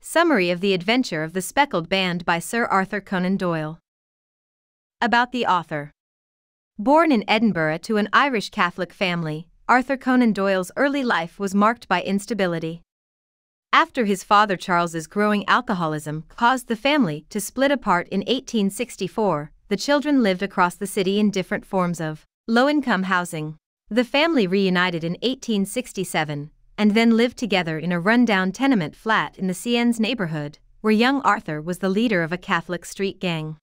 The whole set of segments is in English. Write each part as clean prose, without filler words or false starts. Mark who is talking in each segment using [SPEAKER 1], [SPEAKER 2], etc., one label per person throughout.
[SPEAKER 1] Summary of the Adventure of the Speckled Band by Sir Arthur Conan Doyle. About the author. Born in Edinburgh to an Irish Catholic family, Arthur Conan Doyle's early life was marked by instability. After his father Charles's growing alcoholism caused the family to split apart in 1864, the children lived across the city in different forms of low-income housing. The family reunited in 1867, and then lived together in a run-down tenement flat in the Ciennes neighborhood, where young Arthur was the leader of a Catholic street gang.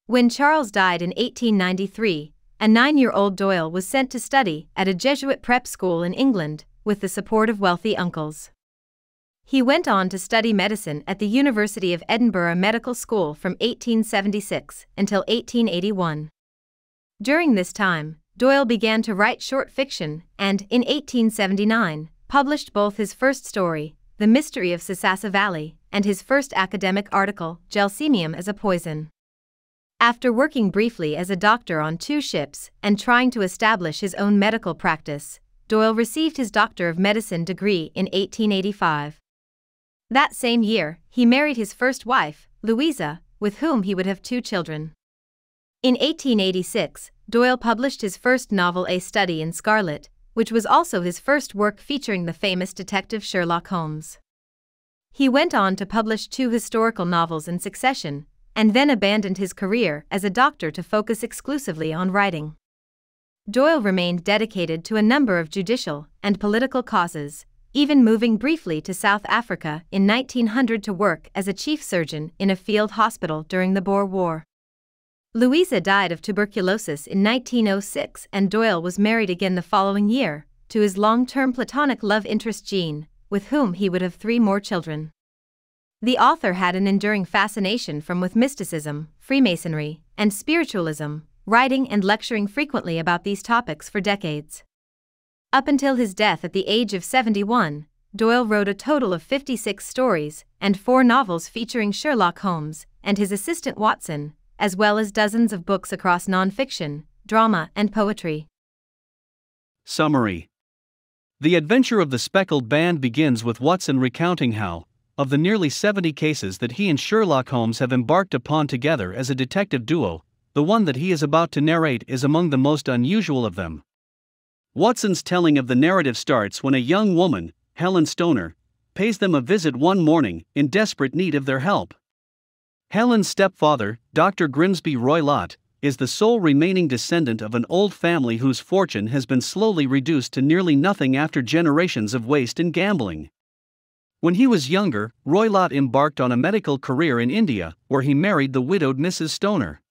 [SPEAKER 1] When Charles died in 1893, a 9-year-old Doyle was sent to study at a Jesuit prep school in England, with the support of wealthy uncles. He went on to study medicine at the University of Edinburgh Medical School from 1876 until 1881. During this time, Doyle began to write short fiction and, in 1879, published both his first story, The Mystery of Sasassa Valley, and his first academic article, Gelsemium as a Poison. After working briefly as a doctor on 2 ships and trying to establish his own medical practice, Doyle received his Doctor of Medicine degree in 1885. That same year, he married his first wife, Louisa, with whom he would have 2 children. In 1886, Doyle published his first novel A Study in Scarlet, which was also his first work featuring the famous detective Sherlock Holmes. He went on to publish 2 historical novels in succession, and then abandoned his career as a doctor to focus exclusively on writing. Doyle remained dedicated to a number of judicial and political causes, even moving briefly to South Africa in 1900 to work as a chief surgeon in a field hospital during the Boer War. Louisa died of tuberculosis in 1906, and Doyle was married again the following year, to his long-term platonic love interest Jean, with whom he would have 3 more children. The author had an enduring fascination with mysticism, Freemasonry, and spiritualism, writing and lecturing frequently about these topics for decades. Up until his death at the age of 71, Doyle wrote a total of 56 stories and 4 novels featuring Sherlock Holmes and his assistant Watson, as well as dozens of books across nonfiction, drama, and poetry.
[SPEAKER 2] Summary. The adventure of the Speckled Band begins with Watson recounting how, of the nearly 70 cases that he and Sherlock Holmes have embarked upon together as a detective duo, the one that he is about to narrate is among the most unusual of them. Watson's telling of the narrative starts when a young woman, Helen Stoner, pays them a visit one morning in desperate need of their help. Helen's stepfather, Dr. Grimsby Roylott, is the sole remaining descendant of an old family whose fortune has been slowly reduced to nearly nothing after generations of waste and gambling. When he was younger, Roylott embarked on a medical career in India, where he married the widowed Mrs. Stoner.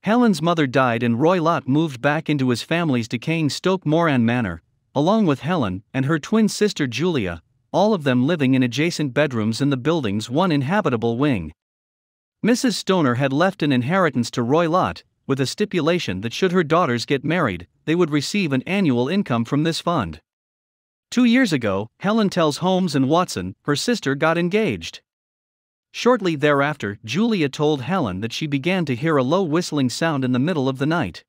[SPEAKER 2] Helen's mother died and Roylott moved back into his family's decaying Stoke Moran manor, along with Helen and her twin sister Julia, all of them living in adjacent bedrooms in the building's one inhabitable wing. Mrs. Stoner had left an inheritance to Roylott, with a stipulation that should her daughters get married, they would receive an annual income from this fund. 2 years ago, Helen tells Holmes and Watson her sister got engaged. Shortly thereafter, Julia told Helen that she began to hear a low whistling sound in the middle of the night.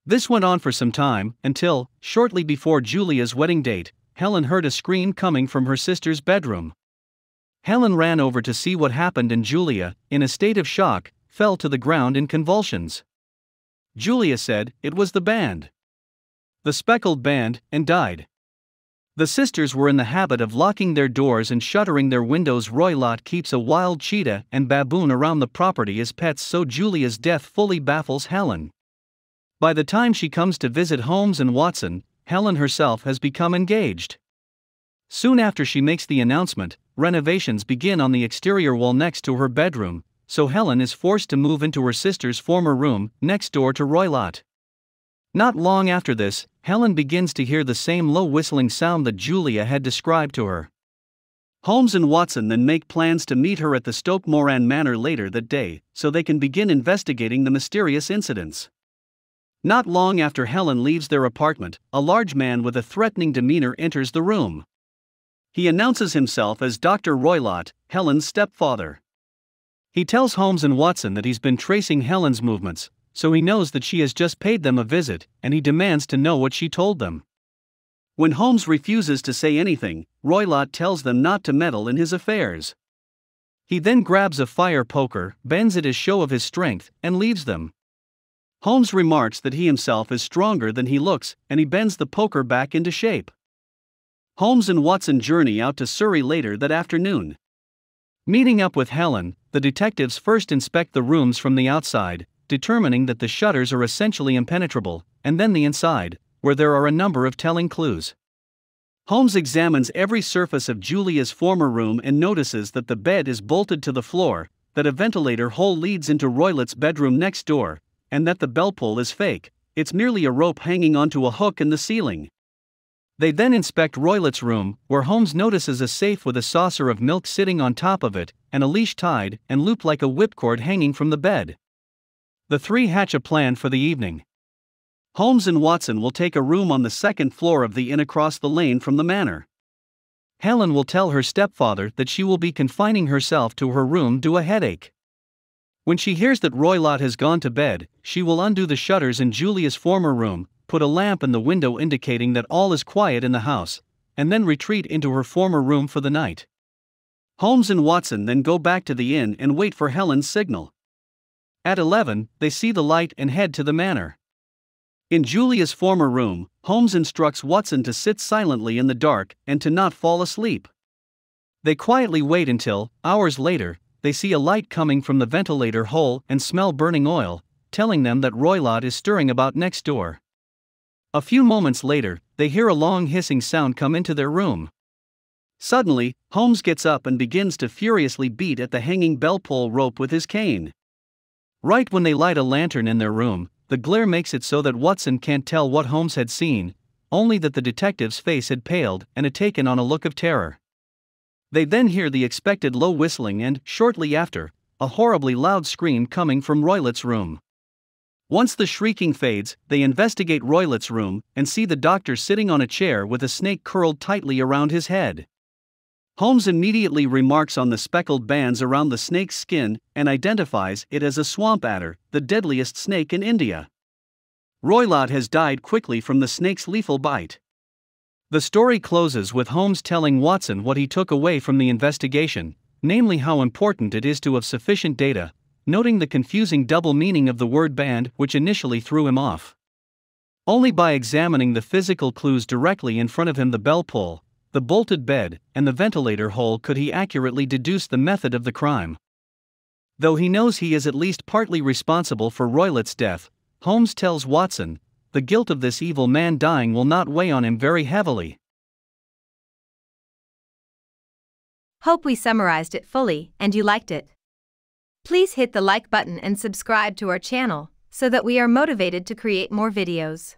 [SPEAKER 2] This went on for some time, until, shortly before Julia's wedding date, Helen heard a scream coming from her sister's bedroom. Helen ran over to see what happened and Julia, in a state of shock, fell to the ground in convulsions. Julia said it was the band. The Speckled Band, and died. The sisters were in the habit of locking their doors and shuttering their windows. Roylott keeps a wild cheetah and baboon around the property as pets, so Julia's death fully baffles Helen. By the time she comes to visit Holmes and Watson, Helen herself has become engaged. Soon after she makes the announcement, renovations begin on the exterior wall next to her bedroom, so Helen is forced to move into her sister's former room, next door to Roylott. Not long after this, Helen begins to hear the same low whistling sound that Julia had described to her. Holmes and Watson then make plans to meet her at the Stoke Moran Manor later that day, so they can begin investigating the mysterious incidents. Not long after Helen leaves their apartment, a large man with a threatening demeanor enters the room. He announces himself as Dr. Roylott, Helen's stepfather. He tells Holmes and Watson that he's been tracing Helen's movements, so he knows that she has just paid them a visit, and he demands to know what she told them. When Holmes refuses to say anything, Roylott tells them not to meddle in his affairs. He then grabs a fire poker, bends it as show of his strength, and leaves them. Holmes remarks that he himself is stronger than he looks, and he bends the poker back into shape. Holmes and Watson journey out to Surrey later that afternoon. Meeting up with Helen, the detectives first inspect the rooms from the outside, determining that the shutters are essentially impenetrable, and then the inside, where there are a number of telling clues. Holmes examines every surface of Julia's former room and notices that the bed is bolted to the floor, that a ventilator hole leads into Roylott's bedroom next door, and that the bell pull is fake. It's merely a rope hanging onto a hook in the ceiling. They then inspect Roylott's room, where Holmes notices a safe with a saucer of milk sitting on top of it, and a leash tied and looped like a whipcord hanging from the bed. The three hatch a plan for the evening. Holmes and Watson will take a room on the second floor of the inn across the lane from the manor. Helen will tell her stepfather that she will be confining herself to her room due to a headache. When she hears that Roylott has gone to bed, she will undo the shutters in Julia's former room, put a lamp in the window indicating that all is quiet in the house, and then retreat into her former room for the night. Holmes and Watson then go back to the inn and wait for Helen's signal. At 11, they see the light and head to the manor. In Julia's former room, Holmes instructs Watson to sit silently in the dark and to not fall asleep. They quietly wait until, hours later, they see a light coming from the ventilator hole and smell burning oil, telling them that Roylott is stirring about next door. A few moments later, they hear a long hissing sound come into their room. Suddenly, Holmes gets up and begins to furiously beat at the hanging bell pull rope with his cane. Right when they light a lantern in their room, the glare makes it so that Watson can't tell what Holmes had seen, only that the detective's face had paled and had taken on a look of terror. They then hear the expected low whistling and, shortly after, a horribly loud scream coming from Roylott's room. Once the shrieking fades, they investigate Roylott's room and see the doctor sitting on a chair with a snake curled tightly around his head. Holmes immediately remarks on the speckled bands around the snake's skin and identifies it as a swamp adder, the deadliest snake in India. Roylott has died quickly from the snake's lethal bite. The story closes with Holmes telling Watson what he took away from the investigation, namely how important it is to have sufficient data, noting the confusing double meaning of the word band which initially threw him off. Only by examining the physical clues directly in front of him, the bell pull, the bolted bed, and the ventilator hole, could he accurately deduce the method of the crime. Though he knows he is at least partly responsible for Roylott's death, Holmes tells Watson, the guilt of this evil man dying will not weigh on him very heavily.
[SPEAKER 1] Hope we summarized it fully and you liked it. Please hit the like button and subscribe to our channel so that we are motivated to create more videos.